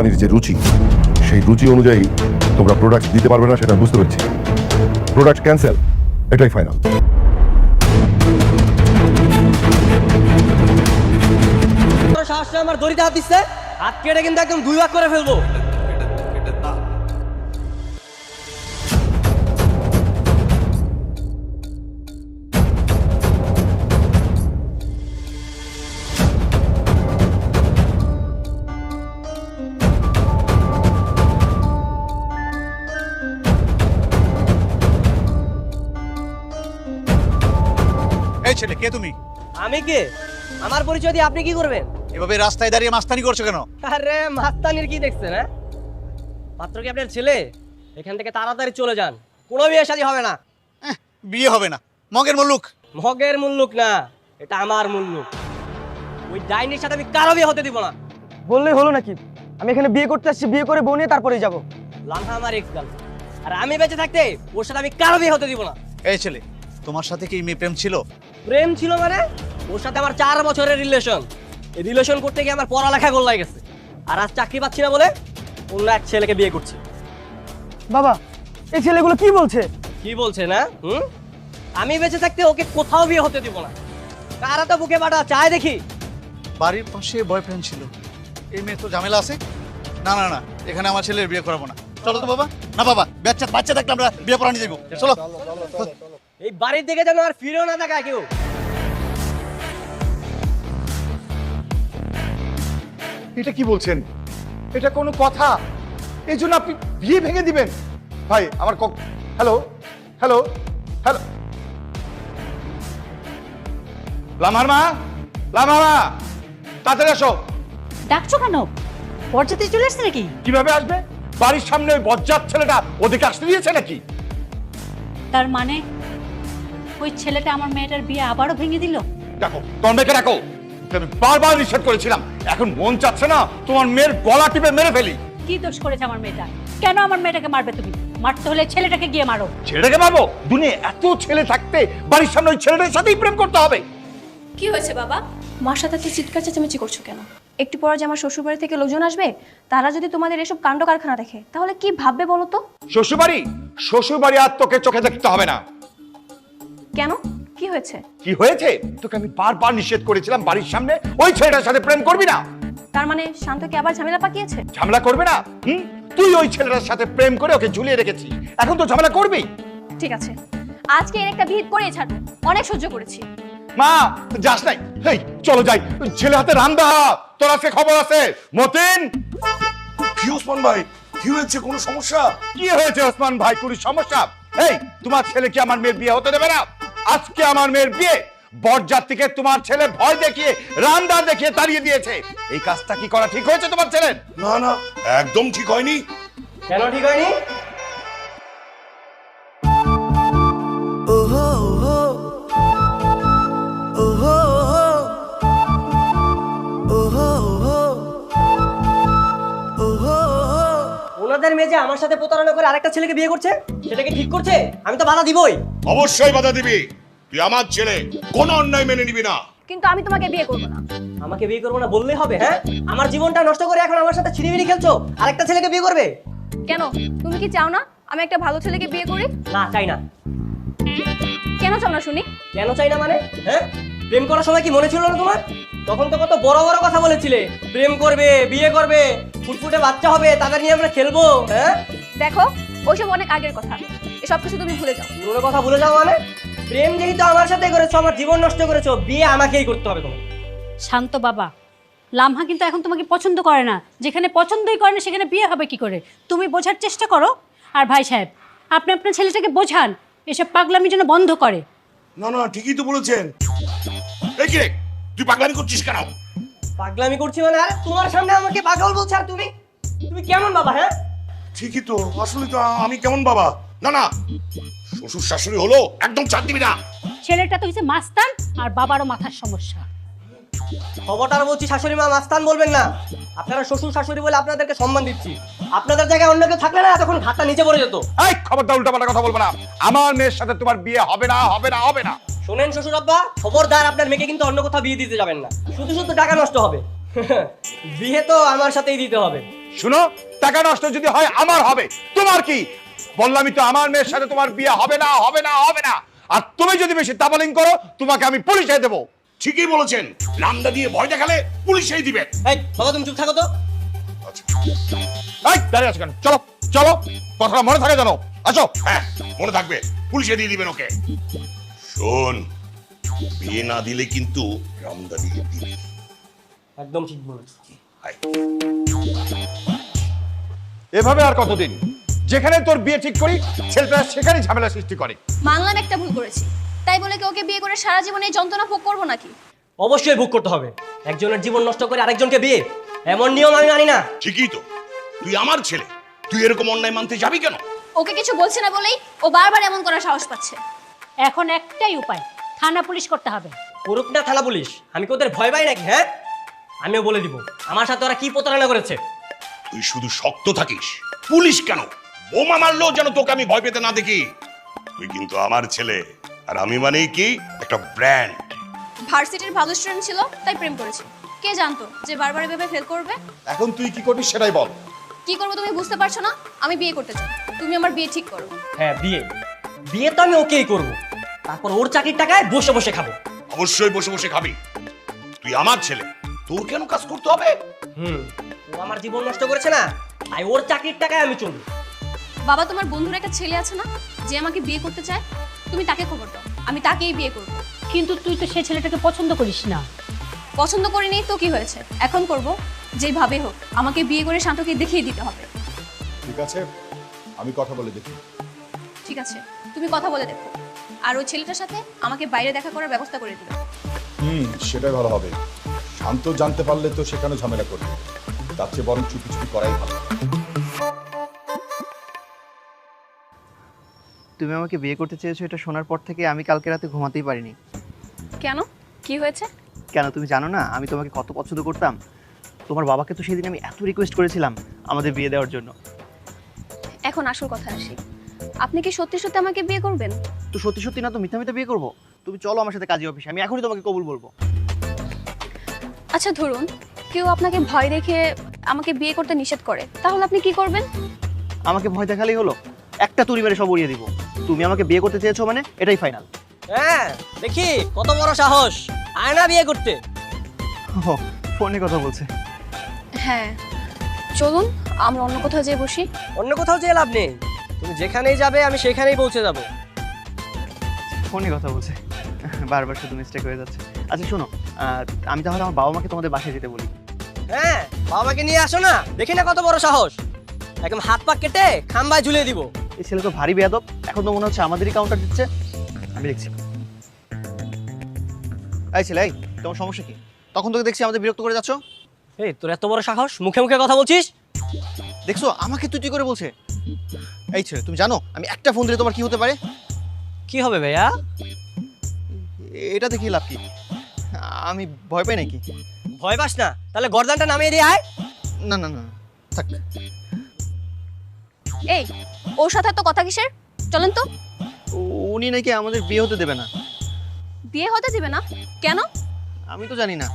কোম্পানির যে রুচি, সেই রুচি অনুযায়ী তোমরা প্রোডাক্ট দিতে পারবে না, সেটা বুঝতে পারছি। প্রোডাক্ট ক্যান্সেল, এটাই ফাইনাল। সাহসটা আমার দড়িতে হাত দিচ্ছে, হাত কেটে কিন্তু একদম দুই ভাগ করে ফেলবো। এই ছেলে, কে তুমি? আমি কে? আমার পরিচয় দিয়ে আপনি কি করবেন? এভাবে রাস্তায় দাঁড়িয়ে মাস্তানি করছো কেন? আরে মাস্তানির কি দেখছেন? হ্যাঁ, মাত্র কি আপনার ছেলে? এখান থেকে তাড়াতাড়ি চলে যান, কোনো বিয়ে শাদী হবে না। বিয়ে হবে না? মগের মুল্লুক। মগের মুল্লুক না, এটা আমার মুল্লুক। ওই ডাইনির সাথে আমি কারো বিয়ে হতে দিব না। বললেই হলো নাকি? আমি এখানে বিয়ে করতে আসছি, বিয়ে করে বউ নিয়ে তারপরেই যাবো। লাম্হা আমার এক্স গার্লফ্রেন্ড, আর আমি বেঁচে থাকতে ওর সাথে আমি কারো বিয়ে হতে দিব না। এই ছেলে, তোমার সাথে কি মেয়ে প্রেম ছিল? প্রেম ছিল মানে? ওর সাথে আমার 4 বছরের রিলেশন। এই রিলেশন করতে গিয়ে আমার পড়ালেখা গোল্লায় গেছে, আর আজ চাকরি পাচ্ছি না বলে অন্য এক ছেলেকে বিয়ে করছি। বাবা, এই ছেলেগুলো কি বলছে? কি বলছে না? আমি বেঁচে থাকতে ওকে কোথাও বিয়ে হতে দিব না। কারা তো বুকে বাটা চায় দেখি। বাড়ির পাশে বয়ফ্রেন্ড ছিল, এই মেয়ে তো ঝামেলা আছে। না না না, এখানে আমার ছেলের বিয়ে করাবো না। চলো তো বাবা। না বাবা, বাচ্চা বাচ্চা থাকলে আমরা বিয়ে পড়ানি যাবো। চলো। এই বাড়ির দিকে যেন আর ফিরেও না তাকায় কেউ। এটা কি বলছেন? এটা কোনো কথা? এই জন্য আপনি বিয়ে ভেঙে দিবেন? ভাই আমার হ্যালো হ্যালো হ্যালো, লামার মা, লামার মা, তাড়াতাড়ি আসো। ডাকছো কেন? বরযাত্রী চলে আসছে নাকি? কিভাবে আসবে? বাড়ির সামনে ওই বজ্জাত ছেলেটা ওদেরকে আসতে দিয়েছে নাকি? তার মানে ওই ছেলেটা আমার মেয়েটার বিয়ে আবারও ভেঙে দিল? দেখো, তোমার মেয়েকে রাখো। আমি বারবার নিষেধ করেছিলাম, এখন মন চাচ্ছে না তোমার মেয়ের গলা টিপে মেরে ফেলি। কি দোষ করেছে আমার মেয়েটা? কেন আমার মেয়েটাকে মারবে তুমি? মারতে হলে ছেলেটাকে গিয়ে মারো। ছেলেটাকে মারবো? দুনিয়া এত ছেলে থাকতে বাড়ির সামনে ওই ছেলেটার সাথেই প্রেম করতে হবে? কি হয়েছে বাবা? মার সাথে চিৎকার চেঁচামেচি করছো কেন? একটু পরে যে আমার শ্বশুরবাড়ি থেকে লোকজন আসবে, তারা যদি তোমাদের এসব কাণ্ড কারখানা দেখে তাহলে কি ভাববে বলো তো? শ্বশুরবাড়ি? শ্বশুরবাড়ি আর তোকে চোখে দেখতে হবে না। কেন, কি হয়েছে? কি হয়েছে? তোকে আমি বারবার নিষেধ করেছিলাম বাড়ির সামনে ওই ছেলেটার সাথে প্রেম করবি না। তার মানে শান্তকে আবার ঝামেলা পাকিয়েছে? ঝামেলা করবে না? তুই ওই ছেলেটার সাথে প্রেম করে ওকে ঝুলিয়ে রেখেছিস, এখন তো ঝামেলা করবি। ঠিক আছে, আজকে এর একটা ভিত করেই ছাড়বো। অনেক সহ্য করেছি। মা, যাস নাই। এই চলো যাই, ছেলে হাতে রান্দা। তোর আছে খবর আছে? মতিন। কি ওসমান ভাই, কি হয়েছে? কোনো সমস্যা? কি হয়েছে ওসমান ভাই? কোনো সমস্যা? এই, তোমার ছেলে কি আমার মেয়ের বিয়ে হতে দেবে না? আজকে আমার মেয়ের বিয়ে, বরযাত্রীকে তোমার ছেলে ভয় দেখিয়ে, রান্দা দেখিয়ে তাড়িয়ে দিয়েছে। এই কাজটা কি করা ঠিক হয়েছে তোমার ছেলের? না না, একদম ঠিক হয়নি। কেন ঠিক হয়নি? ওনাদের মেয়ে যে আমার সাথে প্রতারণা করে আরেকটা ছেলেকে বিয়ে করছে, সেটাকে ঠিক করছে? আমি তো বাধা দিবই। অবশ্যই বাধা দিবি। তুই আমার ছেলে, কোনো অন্যায় মেনে নিবি না। কিন্তু আমি তোমাকে বিয়ে করবো না। আমাকে বিয়ে করবো না বললেই হবে? হ্যাঁ, আমার জীবনটা নষ্ট করে এখন আমার সাথে ছিনিমিনি খেলছো, আরেকটা ছেলেকে বিয়ে করবে? কেন, তুমি কি চাও না আমি একটা ভালো ছেলেকে বিয়ে করি? না, চাই না। কেন চাও না শুনি? কেন চাই না মানে? হ্যাঁ, প্রেম করার সময় কি মনে ছিল না তোমার? তখন তো কত বড় বড় কথা বলেছিলে, প্রেম করবে, বিয়ে করবে, ফুটফুটে বাচ্চা হবে, তাদের নিয়ে আমরা খেলবো। হ্যাঁ, দেখো, ওইসব অনেক আগের কথা, এসব কিছু তুমি ভুলে যাও। পুরোনো কথা ভুলে যাও মানে? প্রেম যেহেতু আমার সাথে করেছো, আমার জীবন নষ্ট করেছো, বিয়ে আমাকেই করতে হবে তোমার। শান্ত বাবা, লামহা কিন্তু এখন তোমাকে পছন্দ করে না। যেখানে পছন্দই করে না সেখানে বিয়ে হবে কি করে? তুমি বোঝার চেষ্টা করো। আর ভাই সাহেব, আপনি আপনার ছেলেটাকে বোঝান, এসব পাগলামি যেন বন্ধ করে। না না, ঠিকই তো বলেছেন। এই কি রে, তুই পাগলামি করছিস কেন? পাগলামি করছি মানে? আরে তোমার সামনে আমাকে পাগল বলছো, আর তুমি তুমি কেমন বাবা? হ্যাঁ, ঠিকই তো, আসলে তো আমি কেমন বাবা? না না, শ্বশুর শাশুড়ি হলো, একদম ছাড় দিবি না। ছেলেটা তো হচ্ছে মাস্তান, আর বাবারও মাথার সমস্যা। খবরটার বলছি, শাশুড়ি মা মাস্তান বলবেন না। আপনারা শ্বশুর শাশুড়ি বলে আপনাদেরকে সম্মান দিচ্ছি। আপনাদের জায়গায় অন্য কেউ থাকলে না তখন ঘাটটা নিচে পড়ে যেত। এই খবরদার উল্টাপাল্টা কথা বলবো না। আমার মেয়ের সাথে তোমার বিয়ে হবে না, হবে না, হবে না। শোনেন শ্বশুর আব্বা, খবরদার আপনার মেয়েকে কিন্তু অন্য কোথাও বিয়ে দিতে যাবেন না। শুধু শুধু টাকা নষ্ট হবে। বিয়ে তো আমার সাথেই দিতে হবে। শুনো, টাকা নষ্ট যদি হয় আমার হবে, তোমার কি? বললামই তো আমার মেয়ের সাথে তোমার বিয়ে হবে না, হবে না, হবে না। আর তুমি যদি বেশি তাবালিং করো, তোমাকে আমি পুলিশে দেবো। ঠিকই বলেছেন, রামদা দিয়ে ভয় দেখালে পুলিশেই দিবে। এই বাবা তুমি চুপ থাকো তো। এই, দাঁড়িয়ে আছো কেন? চলো চলো, কথাটা মনে থাকে জানো। আসো। হ্যাঁ, মনে থাকবে, পুলিশে দিয়ে দিবেন ওকে। শোন, বিয়ে না দিলে কিন্তু রামদা দিয়ে দিবে। একদম ঠিক বলেছো। হায়। এভাবে আর কতদিন? যেখানে তোর বিয়ে ঠিক করি, ছেলেটা সেখানে ঝামেলা সৃষ্টি করে। মানলাম একটা ভুল করেছি, তাই বলে কি ওকে বিয়ে করে সারা জীবন এই যন্ত্রণা ভোগ করবো নাকি? অবশ্যই ভোগ করতে হবে। একজনের জীবন নষ্ট করে আরেকজনকে বিয়ে, এমন নিয়ম আমি মানি না। ঠিকই তো, তুই আমার ছেলে, তুই এরকম অন্যায় মানতে যাবি কেন? ওকে কিছু বলছে না বলেই ও বারবার এমন করার সাহস পাচ্ছে। এখন একটাই উপায়, থানা পুলিশ করতে হবে। করুক না থানা পুলিশ, আমি কি ওদের ভয় পাই নাকি? হ্যাঁ, আমিও বলে দিব আমার সাথে ওরা কি প্রতারণা করেছে। তুই শুধু শক্ত থাকিস। পুলিশ কেন, বোমা মারলেও যেন তোকে আমি ভয় পেতে না দেখি। তুই কিন্তু আমার ছেলে, আর আমি মানেই কি একটা ব্র্যান্ড। ভার্সিটির ভালো স্টুডেন্ট ছিল তাই প্রেম করেছি। কে জানতো যে বারবার এভাবে ফেল করবে? এখন তুই কি করবি সেটাই বল। কি করবো তুমি বুঝতে পারছো না? আমি বিয়ে করতে চাই, তুমি আমার বিয়ে ঠিক করো। হ্যাঁ বিয়ে, বিয়ে তো আমি ওকেই করবো, তারপর ওর চাকরির টাকায় বসে বসে খাবো। অবশ্যই বসে বসে খাবি, তুই আমার ছেলে, তোর কেন কাজ করতে হবে? ও আমার জীবন নষ্ট করেছে না, তাই ওর চাকরির টাকায় আমি চলবো। বাবা, তোমার বন্ধুর একটা ছেলে আছে না যে আমাকে বিয়ে করতে চায়? তুমি তাকে খবর দাও, আমি তাকেই বিয়ে করবো। কিন্তু তুই তো সেই ছেলেটাকে পছন্দ করিস না। পছন্দ করিনি তো কি হয়েছে, এখন করব। যেভাবে হোক আমাকে বিয়ে করে শান্তকে দেখিয়ে দিতে হবে। ঠিক আছে, আমি কথা বলে দেখি। ঠিক আছে, তুমি কথা বলে দেখো, আর ওই ছেলেটার সাথে আমাকে বাইরে দেখা করার ব্যবস্থা করে দিবে। সেটাই ভালো হবে। শান্ত জানতে পারলে তো সেখানে ঝামেলা করবে, তার চেয়ে বরং চুপি চুপি করাই ভালো। তুমি আমাকে বিয়ে করতে চেয়েছো, এটা শোনার পর থেকে আমি কালকে রাতে ঘুমাতেই পারিনি। কেন, কি হয়েছে? কেন তুমি জানো না আমি তোমাকে কত পছন্দ করতাম? তোমার বাবাকে তো সেদিন আমি এত রিকোয়েস্ট করেছিলাম আমাদের বিয়ে দেওয়ার জন্য। এখন আসল কথা আসি, আপনি কি সত্যি সত্যি আমাকে বিয়ে করবেন? তো সত্যি সত্যি না তো মিথ্যা মিথ্যা বিয়ে করবো? তুমি চলো আমার সাথে কাজী অফিসে, আমি এখনই তোমাকে কবুল বলবো। আচ্ছা ধরুন কেউ আপনাকে ভয় দেখে আমাকে বিয়ে করতে নিষেধ করে, তাহলে আপনি কি করবেন? আমাকে ভয় দেখালেই হলো? একটা তুড়ি মেরে সব উড়িয়ে দিব। তুমি আমাকে বিয়ে করতে চেয়েছো মানে এটাই ফাইনাল। হ্যাঁ দেখি কত বড় সাহস, আয় না বিয়ে করতে। ফোনে কথা বলছে। হ্যাঁ চলুন আমরা অন্য কোথাও যেয়ে বসি। অন্য কোথাও যেয়ে লাভ নেই, তুমি যেখানেই যাবে আমি সেখানেই পৌঁছে যাব। ফোনে কথা বলছে, বারবার শুধু মিস্টেক হয়ে যাচ্ছে। আচ্ছা শোনো, আমি তাহলে আমার বাবা মাকে তোমাদের বাসায় যেতে বলি। হ্যাঁ বাবাকে নিয়ে আসো না, দেখি না কত বড় সাহস, একদম হাত পা কেটে খাম্বায় ঝুলিয়ে দিব। এই ছেলে তো ভারী বেয়াদব, এখন তো মনে হচ্ছে আমাদেরই কাউন্টার দিচ্ছে। আমি দেখছি। এই ছেলে, এই তোমার সমস্যা কি? তখন তোকে দেখছি আমাদের বিরক্ত করে যাচ্ছ। এই তোর এত বড় সাহস, মুখে মুখে কথা বলছিস? দেখছো আমাকে তুই করে বলছে। এই ছেলে তুমি জানো আমি একটা ফোন দিলে তোমার কি হতে পারে? কি হবে ভাইয়া? এটা দেখিয়ে লাভ কি? আমি ভয় পাই নাকি? ভয় পাস না, তাহলে গর্দানটা নামিয়ে দিয়ে আয়। না না না থাক। এই ওর সাথে তো কথা কিসের? চলেন তো। উনি নাকি আমাদের বিয়ে হতে দেবে না। বিয়ে হতে দিবে না? কেন? আমি তো জানি না।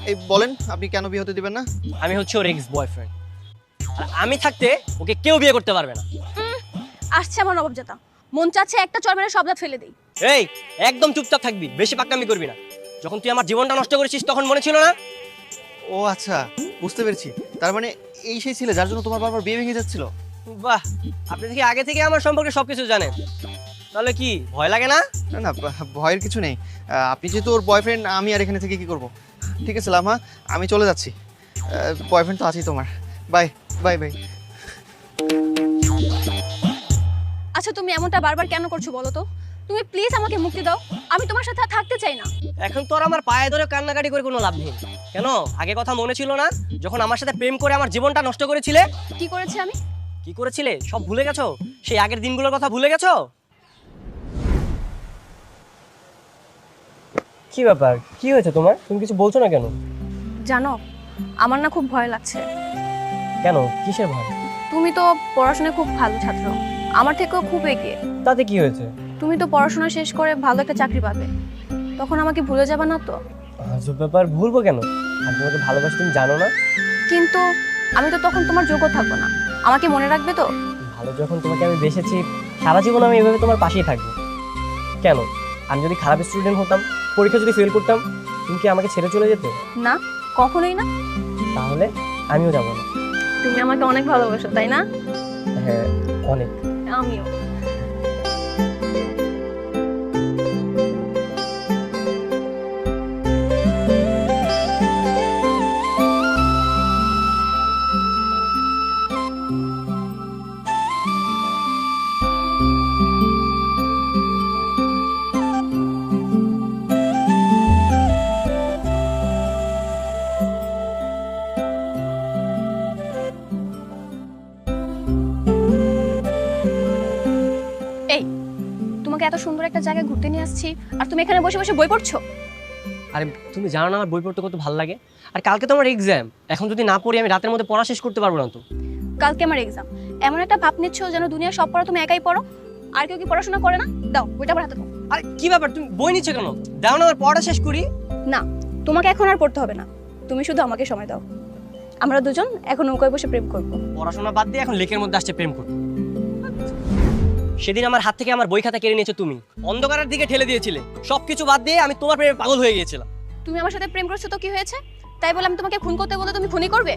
এই বলেন আপনি কেন বিয়ে হতে দিবেন না? আমি হচ্ছে ওর এক্স বয়ফ্রেন্ড, আর আমি থাকতে ওকে কেউ বিয়ে করতে পারবে না। আসছে আমার নবাবজাতা, মন চাচ্ছে একটা চর মেরে সব দাঁত ফেলে দেই। এই একদম চুপচাপ থাকবি, বেশি পাকনামি করবি না। যখন তুই আমার জীবনটা নষ্ট করেছিস তখন মনে ছিল না? ও আচ্ছা বুঝতে পেরেছি, তার মানে এই সেই ছেলে যার জন্য তোমার বারবার বিয়ে ভেঙে যাচ্ছিল। বাহ, আপনি থেকে আগে থেকে আমার সম্পর্কে সবকিছু জানেন, তাহলে কি ভয় লাগে না? না না ভয়ের কিছু নেই। আপনি যেহেতু ওর বয়ফ্রেন্ড, আমি আর এখানে থেকে কি করব? ঠিক আছে লামা, আমি চলে যাচ্ছি। বয়ফ্রেন্ড তো আছেই তোমার। Bye bye bye. আচ্ছা তুমি এমনটা বারবার কেন করছো বলো তো? তুমি প্লিজ আমাকে মুক্তি দাও, আমি তোমার সাথে আর থাকতে চাই না। এখন তোর আমার পায়ে ধরে কান্নাকাটি করে কোনো লাভ নেই। কেন, আগে কথা মনে ছিল না যখন আমার সাথে প্রেম করে আমার জীবনটা নষ্ট করেছিলে? কি করেছি আমি? কি করেছিলে সব ভুলে গেছো? সেই আগের দিনগুলোর কথা ভুলে গেছো? কি ব্যাপার, কি হয়েছে তোমার? তুমি কিছু বলছো না কেন? জানো আমার না খুব ভয় লাগছে। কেন, কিসের ভয়? তুমি তো পড়াশোনায় খুব ভালো ছাত্র, আমার থেকেও খুব এগিয়ে। তাতে কি হয়েছে? তুমি তো পড়াশোনা শেষ করে ভালো একটা চাকরি পাবে, তখন আমাকে ভুলে যাবে না তো? আজব ব্যাপার, ভুলবো কেন? আমি তোমাকে ভালোবাসি, তুমি জানো না? কিন্তু আমি তো তখন তোমার যোগ্য থাকবো না। আমাকে মনে রাখবে তো? ভালো যখন তোমাকে আমি বেসেছি, সারা জীবন আমি এভাবে তোমার পাশেই থাকবো। কেন, আমি যদি খারাপ স্টুডেন্ট হতাম, পরীক্ষা যদি ফেল করতাম, তুমি কি আমাকে ছেড়ে চলে যেতে? না, কখনোই না। তাহলে আমিও যাবো না। তুমি আমাকে অনেক ভালোবাসো, তাই না? হ্যাঁ, অনেক। আমিও। এই, তোমাকে এত সুন্দর একটা জায়গায় ঘুরতে নিয়ে আসছি আর তুমি এখানে বসে বসে বই পড়ছো? আরে তুমি জানো না আমার বই পড়তে কত ভালো লাগে? আর কালকে তো আমার এক্সাম, এখন যদি না পড়ি আমি রাতের মধ্যে পড়া শেষ করতে পারবো না তো। কালকে আমার এক্সাম, এমন একটা ভাব নিচ্ছ যেন দুনিয়ার সব পড়া তুমি একাই পড়ো, আর কেউ কি পড়াশোনা করে না? দাও বইটা আমার হাতে দাও। আরে কি ব্যাপার, তুমি বই নিচ্ছ কেন? দাও না, আমার পড়াটা শেষ করি। না, তোমাকে এখন আর পড়তে হবে না, তুমি শুধু আমাকে সময় দাও। আমরা দুজন এখন নৌকায় বসে প্রেম করব। পড়াশোনা বাদ দিয়ে এখন লেকের মধ্যে আসছে প্রেম করতে। সেদিন আমার হাত থেকে আমার বই খাতা কেড়ে নিয়েছো তুমি, অন্ধকারের দিকে ঠেলে দিয়েছিলে। সবকিছু বাদ দিয়ে আমি তোমার প্রেমে পাগল হয়ে গিয়েছিলাম। তুমি আমার সাথে প্রেম করছো তো কি হয়েছে? তাই বলে আমি তোমাকে খুন করতে বলে তুমি খুনই করবে?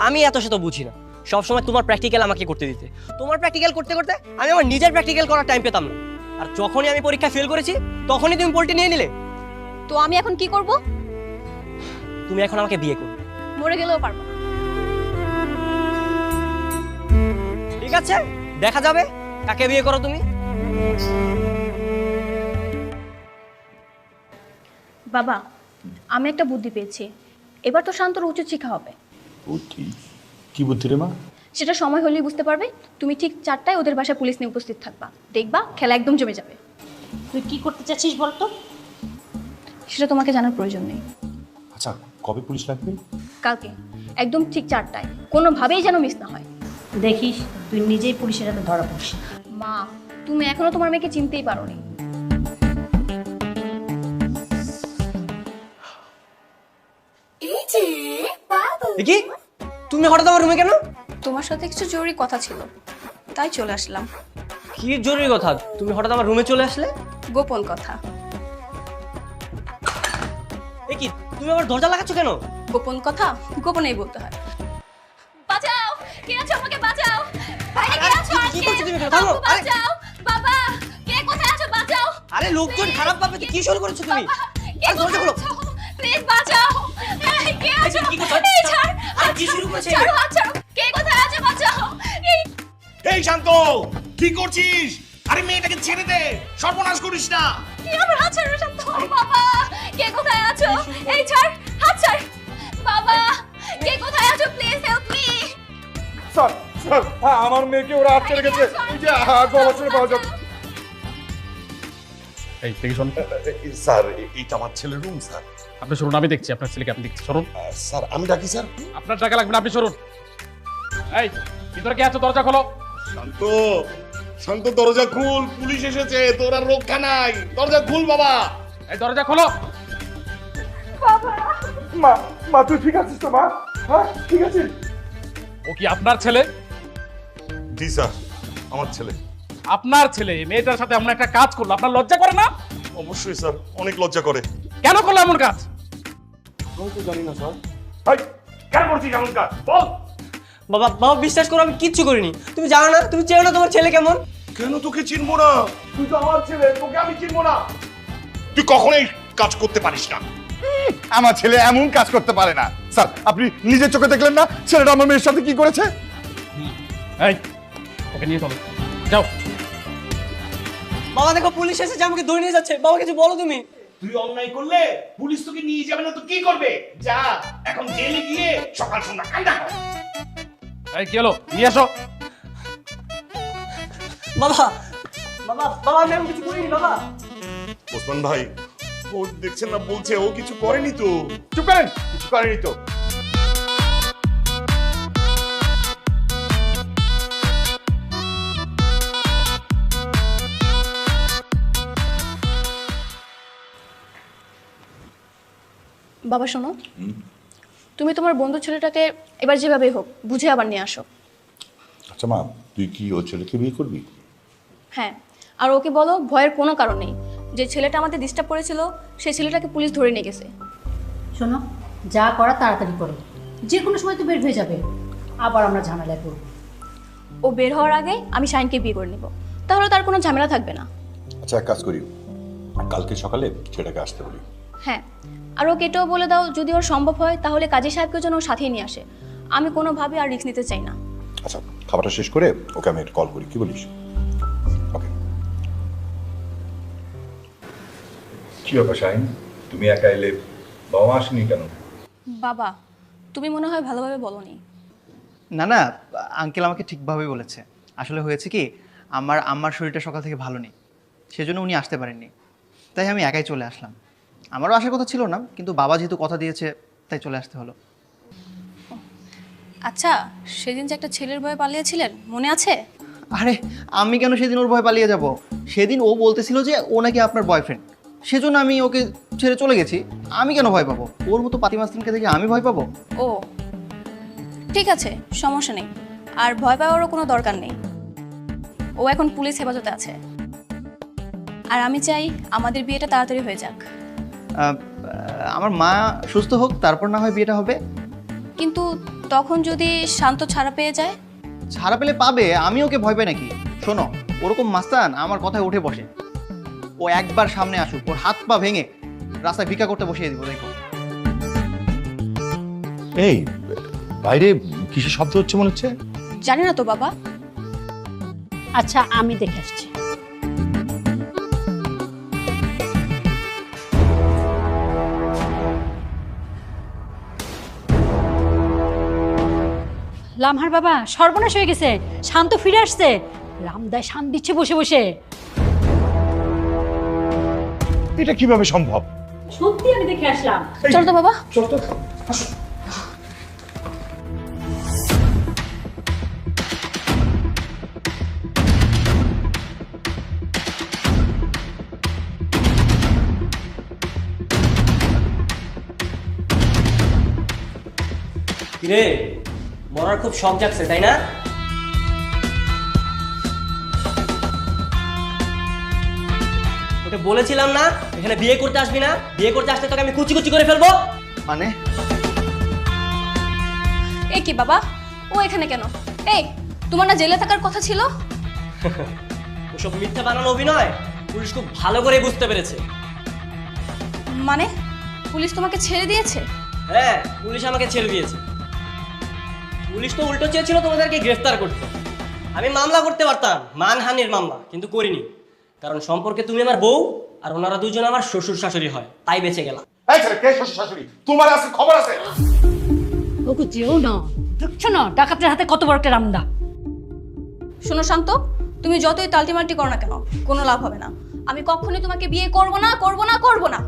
আমি এত শত বুঝি না, সবসময় তোমার প্র্যাকটিক্যাল আমাকে করতে দিতে। তোমার প্র্যাকটিক্যাল করতে করতে আমি আমার নিজের প্র্যাকটিক্যাল করার টাইম পেতাম না। আর যখনই আমি পরীক্ষা ফেল করেছি, তখনই তুমি পোল্টি নিয়ে নিলে। তো আমি এখন কি করব? তুমি এখন আমাকে বিয়ে করবে। মরে গেলেও পারবো না। ঠিক আছে, দেখা যাবে কাকে বিয়ে করো তুমি। বাবা, আমি একটা বুদ্ধি পেয়েছি। এবার তো শান্তর উচিত শিক্ষা হবে। কি বুদ্ধি রে মা? সেটা সময় হলেই বুঝতে পারবে। তুমি ঠিক 4টায় ওদের বাসায় পুলিশ নিয়ে উপস্থিত থাকবা, দেখবা খেলা একদম জমে যাবে। তুই কি করতে চাচ্ছিস বলতো? সেটা তোমাকে জানার প্রয়োজন নেই। আচ্ছা, কবে পুলিশ লাগবে? কালকে একদম ঠিক 4টায়, কোনোভাবেই যেন মিস না হয়। দেখিস তুই নিজেই পুলিশের হাতে ধরা পড়িস। মা, তুমি এখনো তোমার মেয়েকে চিনতেই পারোনি। কি তুমি হঠাৎ আমার রুমে কেন? তোমার সাথে কিছু জরুরি কথা ছিল, তাই চলে আসলাম। কি জরুরি কথা তুমি হঠাৎ আমার রুমে চলে আসলে? গোপন কথা। এ কি, তুমি আমার দরজা লাগাচ্ছ কেন? গোপন কথা গোপনেই বলতে হয়। বাঁচাও, কে আছো? আমাকে বাঁচাও। বাইরে কে আছো? কি করছো তুমি? থামো। আরে বাঁচাও বাবা, কে কোথায় আছো? বাঁচাও। আরে লোকজন খারাপ ভাবে, কি শুরু করেছো তুমি? কে দরজা খোলো। প্লিজ বাঁচাও। এই কে আছো? কি করছো? এই ছাড়। আরে কি শুরু করেছে? ছাড়ো, হাত ছাড়ো। কে কোথায় আছো? বাঁচাও। এই এই শান্ত, কি করছিস? আরে মেয়েটাকে ছেড়ে দে, সর্বনাশ করিস না। কি আমার হাত ছাড়ো শান্ত। বাবা, কে কোথায় আছো? এই ছাড়, হাত ছাড়। বাবা, কে কোথায় আছো? Please help me. Sir, sir, আমার মেয়েকে ওরা আটকে রেখেছে। এই যে গলা শুনে পাওয়া যাচ্ছে। এই দেখি শোন, স্যার, এইটা আমার ছেলের রুম স্যার। আপনি শুনুন, আমি দেখছি আপনার ছেলেকে, আপনি দেখছি, সরুন। স্যার, আমি ডাকি স্যার? আপনার টাকা লাগবে না, আপনি সরুন। এই ভিতরে কে আছে? দরজা খোলো। শান্ত, শান্ত, দরজা খুল, পুলিশ এসেছে, তোর আর রক্ষা নাই। দরজা খুল বাবা। এই দরজা খোলো। মা, মা তুই ঠিক আছিস তো মা? হ্যাঁ, ঠিক আছিস? ও কি আপনার ছেলে? জি স্যার, আমার ছেলে। আপনার ছেলে মেয়েটার সাথে এমন একটা কাজ করলো, আপনার লজ্জা করে না? অবশ্যই স্যার, অনেক লজ্জা করে। কেন করলো এমন কাজ? আমি তো জানি না স্যার। এই, কেন করছিস এমন কাজ? বল। বাবা, বাবা বিশ্বাস করো আমি কিচ্ছু করিনি। তুমি জানো না, তুমি চেনো না তোমার ছেলে কেমন। কেন তোকে চিনবো না? তুই তো আমার ছেলে, তোকে আমি চিনবো না। তুই কখনোই কাজ করতে পারিস না। আমার ছেলে এমন কাজ করতে পারে না। স্যার, আপনি নিজের চোখে দেখলেন না ছেলেটা আমার মেয়ের সাথে কি করেছে? এই ওকে নিয়ে চলো, যাও। বাবা দেখো পুলিশ এসেছে, আমাকে ধরে নিয়ে যাচ্ছে। বাবা কিছু বলো তুমি। তুই অন্যায় করলে পুলিশ তোকে নিয়ে যাবে না তো কি করবে? যা এখন জেলে গিয়ে সকাল সন্ধ্যা কান্দা কর। এই কি হলো? নিয়ে আসো। বাবা, বাবা, বাবা আমি এমন কিছু করিনি বাবা। ওসমান ভাই, ও দেখছেন না, বলছে ও কিছু করেনি তো। চুপ করেন, কিছু করেনি তো। বাবা শোনো, তুমি তোমার বন্ধু ছেলেটাকে এবার যেভাবেই হোক বুঝে আবার নিয়ে আসো। আচ্ছা মা, তুই কি ওর ছেলেকে বিয়ে করবি? হ্যাঁ, আর ওকে বলো ভয়ের কোনো কারণ নেই। যে ছেলেটা আমাদের ডিস্টার্ব করেছিল সেই ছেলেটাকে পুলিশ ধরে নিয়ে গেছে। শোনো, যা করা তাড়াতাড়ি করো, যে কোনো সময় তো বের হয়ে যাবে, আবার আমরা ঝামেলায় পড়ব। ও বের হওয়ার আগে আমি শাইনকে বিয়ে করে নেব, তাহলে তার কোনো ঝামেলা থাকবে না। আচ্ছা, এক কাজ করি, কালকে সকালে ছেলেটাকে আসতে বলি। হ্যাঁ, আর ওকে এটাও বলে দাও যদি ওর সম্ভব হয় তাহলে কাজী সাহেবকে যেন ওর সাথেই নিয়ে আসে। আমি কোনোভাবে আর রিস্ক নিতে চাই না। আচ্ছা, খাবারটা শেষ করে ওকে আমি একটা কল করি, কি বলিস? ওকে। কি ব্যাপার শাহিন, তুমি একা এলে, বাবা মা আসেনি কেন? বাবা, তুমি মনে হয় ভালোভাবে বলোনি। না না, আঙ্কেল আমাকে ঠিকভাবেই বলেছে। আসলে হয়েছে কি, আমার আম্মার শরীরটা সকাল থেকে ভালো নেই, সেজন্য উনি আসতে পারেননি, তাই আমি একাই চলে আসলাম। আমারও আসার কথা ছিল না, কিন্তু বাবা যেহেতু কথা দিয়েছে তাই চলে আসতে হলো। আচ্ছা, সেদিন যে একটা ছেলের ভয়ে পালিয়েছিলেন মনে আছে? আরে আমি কেন সেদিন ওর ভয় পালিয়ে যাব? সেদিন ও বলতেছিল যে ও নাকি আপনার বয়ফ্রেন্ড, সেজন্য আমি ওকে ছেড়ে চলে গেছি। আমি কেন ভয় পাবো? ওর মতো পাতি মাস্তানকে দেখে আমি ভয় পাবো? ও ঠিক আছে, সমস্যা নেই, আর ভয় পাওয়ারও কোনো দরকার নেই। ও এখন পুলিশ হেফাজতে আছে, আর আমি চাই আমাদের বিয়েটা তাড়াতাড়ি হয়ে যাক। আমার মা সুস্থ হোক, তারপর না হয় বিয়েটা হবে। কিন্তু তখন যদি শান্ত ছাড়া পেয়ে যায়? ছাড়া পেলে পাবে, আমি ওকে ভয় পাই নাকি? শোনো, ওরকম মাস্তান আমার কথায় উঠে বসে। ও একবার সামনে আসুক, ওর হাত পা ভেঙে রাস্তায় ভিক্ষা করতে বসিয়ে দিব, দেখো। এই বাইরে কিসের শব্দ হচ্ছে মনে হচ্ছে? জানি না তো বাবা। আচ্ছা, আমি দেখে আসছি। লামহার বাবা, সর্বনাশ হয়ে গেছে, শান্ত ফিরে আসছে। রামদায় শান দিচ্ছে বসে বসে। এটা কিভাবে সম্ভব? সত্যি আমি দেখে আসলাম। চল তো বাবা। চল তো। কিরে, মরার খুব শখ জাগছে তাই না? তোকে বলেছিলাম না এখানে বিয়ে করতে আসবি না, বিয়ে করতে আসলে তোকে আমি কুচি কুচি করে ফেলবো। মানে এ কি বাবা, ও এখানে কেন? এই, তোমার না জেলে থাকার কথা ছিল? ওসব মিথ্যা বানানো অভিনয় পুলিশ খুব ভালো করে বুঝতে পেরেছে। মানে পুলিশ তোমাকে ছেড়ে দিয়েছে? হ্যাঁ, পুলিশ আমাকে ছেড়ে দিয়েছে। পুলিশ তো উল্টো চেয়েছিল তোমাদেরকে গ্রেফতার করতে। আমি মামলা করতে পারতাম, মানহানির মামলা, কিন্তু করিনি, কারণ সম্পর্কে তুমি আমার বউ আর ওনারা দুজন আমার শ্বশুর শাশুড়ি হয়, তাই বেঁচে গেলাম। এই ছেলে, কে শ্বশুর শাশুড়ি? তোমার আছে খবর আছে? ওকে যেও না, দেখছো না ডাকাতের হাতে কত বড় একটা রামদা। শোনো শান্ত, তুমি যতই তালটিমাল্টি করো না কেন, কোনো লাভ হবে না। আমি কখনোই তোমাকে বিয়ে করব না, করব না, করব না।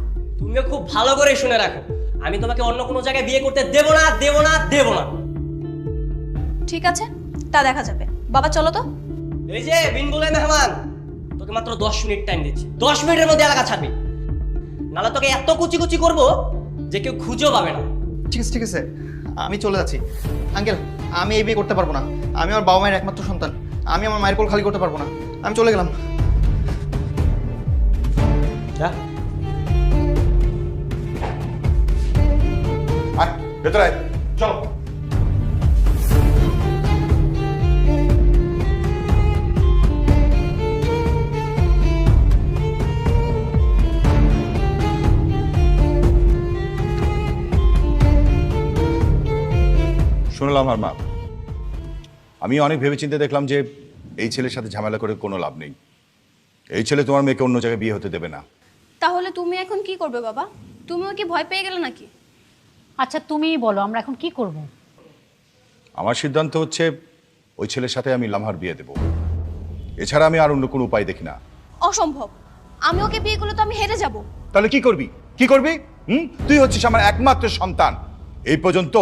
তুমিও খুব ভালো করে শুনে রাখো, আমি তোমাকে অন্য কোনো জায়গায় বিয়ে করতে দেব না, দেব না, দেব না। ঠিক আছে, তা দেখা যাবে। বাবা চলো তো। এই যে বিন বলে মেহমান, তোকে মাত্র 10 মিনিট টাইম দিচ্ছি, 10 মিনিটের মধ্যে এলাকা ছাড়বি, নাহলে তোকে এত কুচি কুচি করবো যে কেউ খুঁজেও পাবে না। ঠিক আছে ঠিক আছে, আমি চলে যাচ্ছি। আঙ্কেল, আমি এই বিয়ে করতে পারবো না। আমি আমার বাবা মায়ের একমাত্র সন্তান, আমি আমার মায়ের কোল খালি করতে পারবো না। আমি চলে গেলাম। আয় ভেতরে আয়, চলো। শুনলাম আর মা, আমি অনেক ভেবেচিন্তে দেখলাম যে এই ছেলের সাথে ঝামেলা করে কোনো লাভ নেই। এই ছেলে তোমার মেয়েকে অন্য জায়গায় বিয়ে হতে দেবে না। তাহলে তুমি এখন কি করবে বাবা? তুমিও কি ভয় পেয়ে গেলে নাকি? আচ্ছা তুমিই বলো, আমরা এখন কি করব? আমার সিদ্ধান্ত হচ্ছে ওই ছেলের সাথে আমি লামহার বিয়ে দেব, এছাড়া আমি আর অন্য কোনো উপায় দেখি না। অসম্ভব, আমি ওকে বিয়ে করলে তো আমি হেরে যাব। তাহলে কি করবি? কি করবি? তুই হচ্ছিস আমার একমাত্র সন্তান। এই পর্যন্ত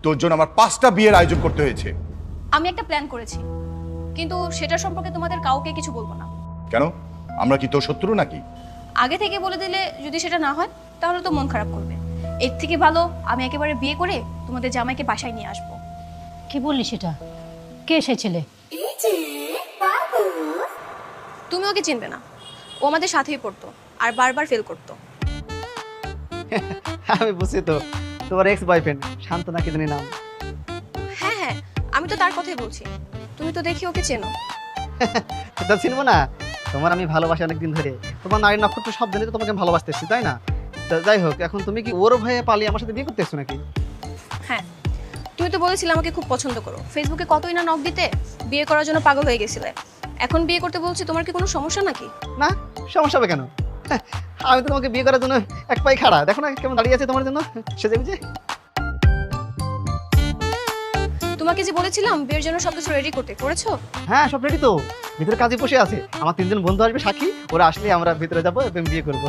তোর জন্য আমার 5টা বিয়ের আয়োজন করতে হয়েছে। আমি একটা প্ল্যান করেছি, কিন্তু সেটা সম্পর্কে তোমাদের কাউকে কিছু বলবো না। কেন? আমরা কি তোর শত্রু নাকি? আগে থেকে বলে দিলে যদি সেটা না হয় তাহলে তো মন খারাপ করবে। এর থেকে ভালো আমি একেবারে বিয়ে করে তোমাদের জামাইকে বাসায় নিয়ে আসবো। কি বললি সেটা? কে সে ছেলে? তুমি ওকে চিনবে না, ও আমাদের সাথেই পড়তো আর বারবার ফেল করতো। আমি বুঝছি তো, তোমার এক্স বয়ফ্রেন্ড শান্ত নাকি জানি নাম। হ্যাঁ হ্যাঁ, আমি তো তার কথাই বলছি। তুমি তো দেখি ওকে চেনো। তা চিনবো না? তোমার আমি ভালোবাসি অনেকদিন ধরে, তোমার নারী নক্ষত্র সব জানি তো তোমাকে আমি ভালোবাসতেছি, তাই না? তা যাই হোক, এখন তুমি কি ওর ভয়ে পালিয়ে আমার সাথে বিয়ে করতেছো নাকি? হ্যাঁ, তুমি তো বলেছিলে আমাকে খুব পছন্দ করো, ফেসবুকে কতই না নক দিতে, বিয়ে করার জন্য পাগল হয়ে গেছিলে। এখন বিয়ে করতে বলছি, তোমার কি কোনো সমস্যা নাকি? না, সমস্যা হবে কেন? আমি তো তোমাকে বিয়ে করার জন্য এক পায়ে খাড়া, দেখো না কেমন দাঁড়িয়ে আছে তোমার জন্য সেজে বুঝে। তোমাকে যে বলেছিলাম বিয়ের জন্য সবকিছু রেডি করতে, করেছো? হ্যাঁ, সব রেডি তো, ভিতরে কাজে বসে আছে। আমার 3 জন বন্ধু আসবে সাক্ষী, ওরা আসলে আমরা ভিতরে যাবো এবং বিয়ে করবো।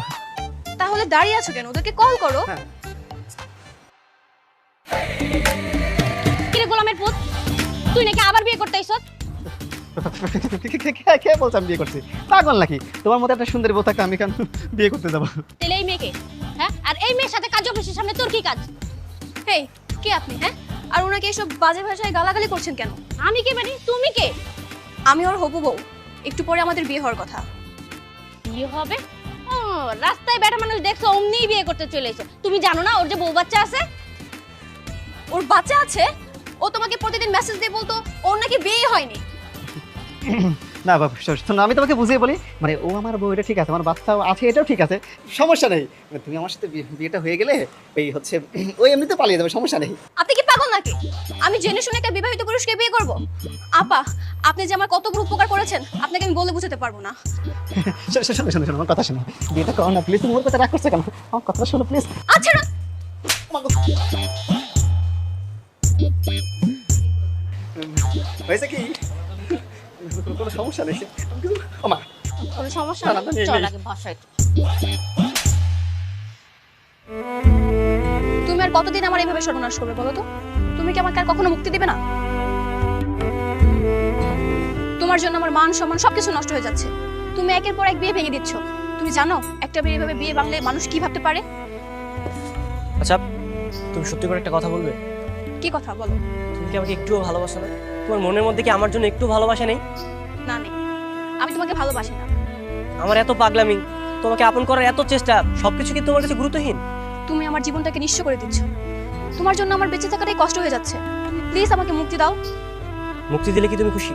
তাহলে দাঁড়িয়ে আছো কেন? ওদেরকে কল করো। হ্যাঁ। কিরে গোলামের পুত, তুই নাকি আবার বিয়ে করতে আইছস? কে বলছে আমি বিয়ে করছি? পাগল নাকি? তোমার মতো একটা সুন্দরী বউ থাকতে আমি কেন বিয়ে করতে যাবো? তাহলে এই মেয়েকে, হ্যাঁ, আর এই মেয়ের সাথে কাজ অফিসের সামনে তোর কি কাজ? হেই, কে আপনি? হ্যাঁ, আর ওনাকে এসব বাজে ভাষায় গালাগালি করছেন কেন? আমি কে মানে? তুমি কে? আমি ওর হবু বউ, একটু পরে আমাদের বিয়ে হওয়ার কথা। বিয়ে হবে? ও, রাস্তায় বেটা মানুষ দেখছো অমনিই বিয়ে করতে চলে এসে। তুমি জানো না ওর যে বউ বাচ্চা আছে? ওর বাচ্চা আছে? ও তোমাকে প্রতিদিন মেসেজ দিয়ে বলতো ওর নাকি বিয়ে হয়নি। না বাবু, শোনো, আমি তোমাকে বুঝিয়ে বলি, মানে ও আমার বউ, এটা ঠিক আছে, আমার বাচ্চাও আছে, এটাও ঠিক আছে, সমস্যা নেই। তুমি আমার সাথে বিয়েটা হয়ে গেলে এই হচ্ছে ওই এমনিতে পালিয়ে যাবে, সমস্যা নেই। আপনি কি পাগল নাকি? আমি জেনে শুনে একটা বিবাহিত পুরুষকে বিয়ে করব? আপা, আপনি যে আমার কত বড় উপকার করেছেন আপনাকে আমি বলে বোঝাতে পারবো না। শোনো আমার কথা শোনো, বিয়েটা করো না প্লিজ। তুমি ওর কথা রাগ করছো কেন? আমার কথা শোনো প্লিজ। আচ্ছা না, হয়েছে কি? কোনো সমস্যা নেই। আমার কোনো সমস্যা না, না, নেই, নেই, চল নেই। আগে বাসায়। তুমি আর কতদিন আমার এইভাবে সর্বনাশ করবে বলো তো? তুমি কি আমাকে আর কখনো মুক্তি দিবে না? তোমার জন্য আমার মান সম্মান সবকিছু নষ্ট হয়ে যাচ্ছে। তুমি একের পর এক বিয়ে ভেঙে দিচ্ছ। তুমি জানো একটা বিয়ে এভাবে বিয়ে ভাঙলে মানুষ কি ভাবতে পারে? আচ্ছা, তুমি সত্যি করে একটা কথা বলবে? কি কথা বলো? তুমি কি আমাকে একটুও ভালোবাসো না? তোমার মনের মধ্যে কি আমার জন্য একটু ভালোবাসা নেই? না নেই, আমি তোমাকে ভালোবাসি না। আমার এত পাগলামি, তোমাকে আপন করার এত চেষ্টা, সবকিছু কি তোমার কাছে গুরুত্বহীন? তুমি আমার জীবনটাকে নিঃস্ব করে দিচ্ছ। তোমার জন্য আমার বেঁচে থাকাটাই কষ্ট হয়ে যাচ্ছে। প্লিজ আমাকে মুক্তি দাও। মুক্তি দিলে কি তুমি খুশি?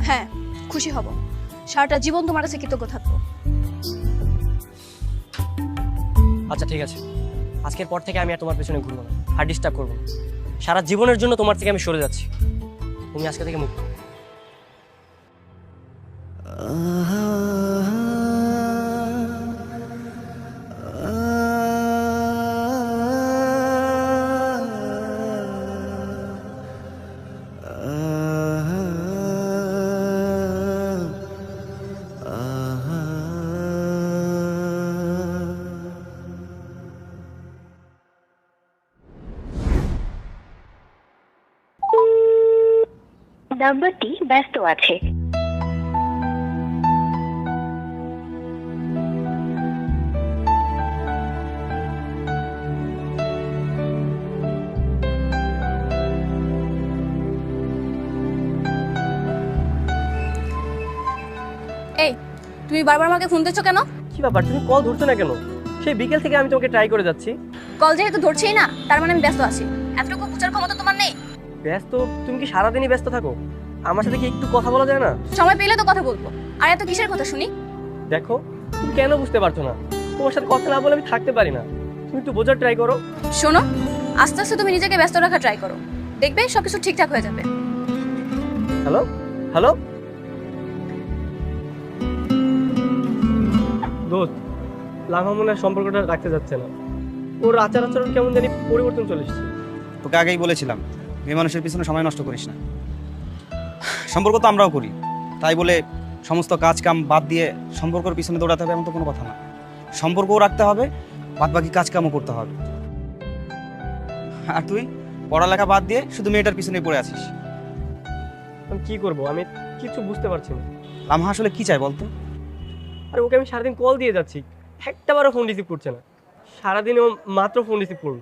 হ্যাঁ, খুশি হব। সারাটা জীবন তোমার কাছে কৃতজ্ঞ থাকবো। আচ্ছা ঠিক আছে, আজকের পর থেকে আমি আর তোমার পেছনে ঘুরবো না, আর ডিস্টার্ব করবো না। সারা জীবনের জন্য তোমার থেকে আমি সরে যাচ্ছি। তুমি আজকে থেকে মুক্ত। নাম্বারটি ব্যস্ত আছে। এই, তুমি বারবার আমাকে ফোন দিচ্ছ কেন? কি ব্যাপার, তুমি কল ধরছো না কেন? সেই বিকেল থেকে আমি তোমাকে ট্রাই করে যাচ্ছি। কল যেহেতু ধরছেই না, তার মানে আমি ব্যস্ত আছি। এতটুকু বুঝার ক্ষমতা তোমার নেই? ব্যস্ত? তুমি কি সারাদিনই ব্যস্ত থাকো? আমার সাথে কি একটু কথা বলা যায় না? সময় পেলে তো কথা বলবো। আর এত কিসের কথা শুনি? দেখো, তুমি কেন বুঝতে পারছো না? তোমার সাথে কথা না বলে আমি থাকতে পারি না। তুমি একটু বোঝার ট্রাই করো। শোনো, আস্তে আস্তে তুমি নিজেকে ব্যস্ত রাখা ট্রাই করো, দেখবে সবকিছু ঠিকঠাক হয়ে যাবে। হ্যালো হ্যালো দোস্ত, লাভা মনে হয় সম্পর্কটা রাখতে যাচ্ছে না। ওর আচার আচরণ কেমন জানি পরিবর্তন চলে এসেছে। তোকে আগেই বলেছিলাম মেয়ে মানুষের পিছনে সময় নষ্ট করিস না। সম্পর্ক তো আমরাও করি, তাই বলে সমস্ত কাজ কাম বাদ দিয়ে সম্পর্কের পিছনে দৌড়াতে হবে এমন তো কোনো কথা না। সম্পর্কও রাখতে হবে, বাদ বাকি কাজ কামও করতে হবে। আর তুই পড়ালেখা বাদ দিয়ে শুধু মেয়েটার পিছনে পড়ে আছিস। আমি কি করবো? আমি কিছু বুঝতে পারছি না। লামহা আসলে কি চাই বলতো? আর ওকে আমি সারাদিন কল দিয়ে যাচ্ছি, একটাবারও ফোন রিসিভ করছে না। সারাদিনে ও মাত্র ফোন রিসিভ করলো,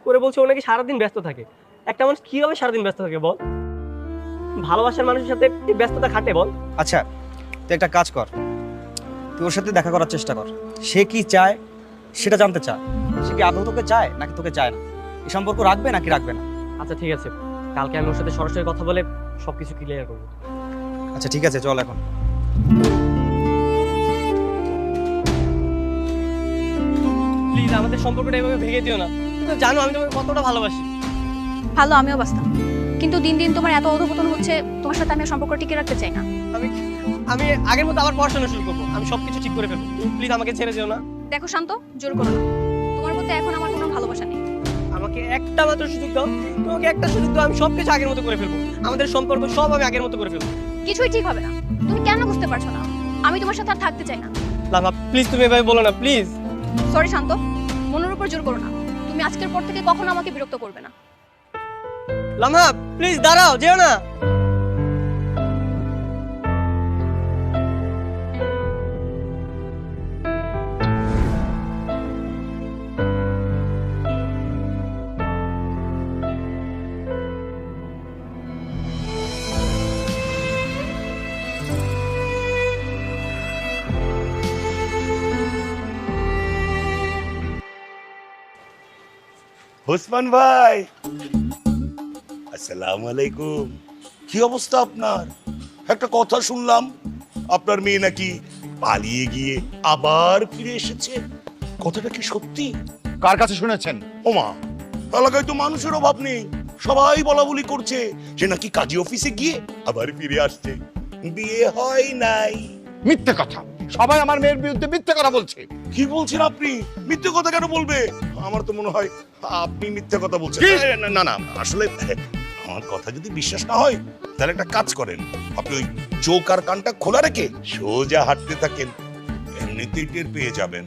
করে বলছে ও নাকি সারাদিন ব্যস্ত থাকে। একটা মানুষ কীভাবে সারাদিন ব্যস্ত থাকে বল? ভালোবাসার মানুষের সাথে কি ব্যস্ততা খাটে বল? আচ্ছা তুই একটা কাজ কর, তুই ওর সাথে দেখা করার চেষ্টা কর। সে কি চায় সেটা জানতে চা। সে কি আদৌ তোকে চায় নাকি তোকে চায় না, এই সম্পর্ক রাখবে নাকি রাখবে না। আচ্ছা ঠিক আছে, কালকে আমি ওর সাথে সরাসরি কথা বলে সব কিছু ক্লিয়ার করবো। আচ্ছা ঠিক আছে, চল এখন। প্লিজ আমাদের সম্পর্কটা এভাবে ভেঙে দিও না, তুমি তো জানো আমি তোমাকে কতটা ভালোবাসি। ভালো, আমিও বাঁচতাম, কিন্তু দিন দিন তোমার এত অধপতন হচ্ছে, তোমার সাথে আমি সম্পর্ক টিকে রাখতে চাই না। আমি আগের মতো আবার পড়াশোনা শুরু করবো, আমি সবকিছু ঠিক করে ফেলবো, প্লিজ আমাকে ছেড়ে যেও না। দেখো শান্ত, জোর করো না, তোমার মধ্যে এখন আমার কোনো ভালোবাসা নেই। আমাকে একটা মাত্র সুযোগ দাও, তোমাকে একটা সুযোগ দাও, আমি সবকিছু আগের মতো করে ফেলবো, আমাদের সম্পর্ক সব আমি আগের মতো করে ফেলবো। কিছুই ঠিক হবে না, তুমি কেন বুঝতে পারছো না? আমি তোমার সাথে আর থাকতে চাই না। লামা প্লিজ তুমি এভাবে বলো না প্লিজ। সরি শান্ত, মনের উপর জোর করো না, তুমি আজকের পর থেকে কখনো আমাকে বিরক্ত করবে না। লামা প্লিজ দাঁড়াও, যেও না। ওসমান ভাই, আসসালামু আলাইকুম। কি অবস্থা আপনার? একটা কথা শুনলাম আপনার মেয়ে নাকি পালিয়ে গিয়ে আবার ফিরে এসেছে, কথাটা কি সত্যি? কার কাছে শুনেছেন? ওমা, এলাকায় তো মানুষের অভাব নেই, সবাই বলা বলি করছে সে নাকি কাজী অফিসে গিয়ে আবার ফিরে আসছে, বিয়ে হয় নাই। মিথ্যে কথা, সবাই আমার মেয়ের বিরুদ্ধে মিথ্যে কথা বলছে। কি বলছেন আপনি? মিথ্যে কথা কেন বলবে? আমার তো মনে হয় আপনি মিথ্যে কথা বলছেন। না না না, আসলে আমার কথা যদি বিশ্বাস না হয় তাহলে একটা কাজ করেন, আপনি ওই চোখ আর কানটা খোলা রেখে সোজা হাঁটতে থাকেন, এমনিতেই টের পেয়ে যাবেন।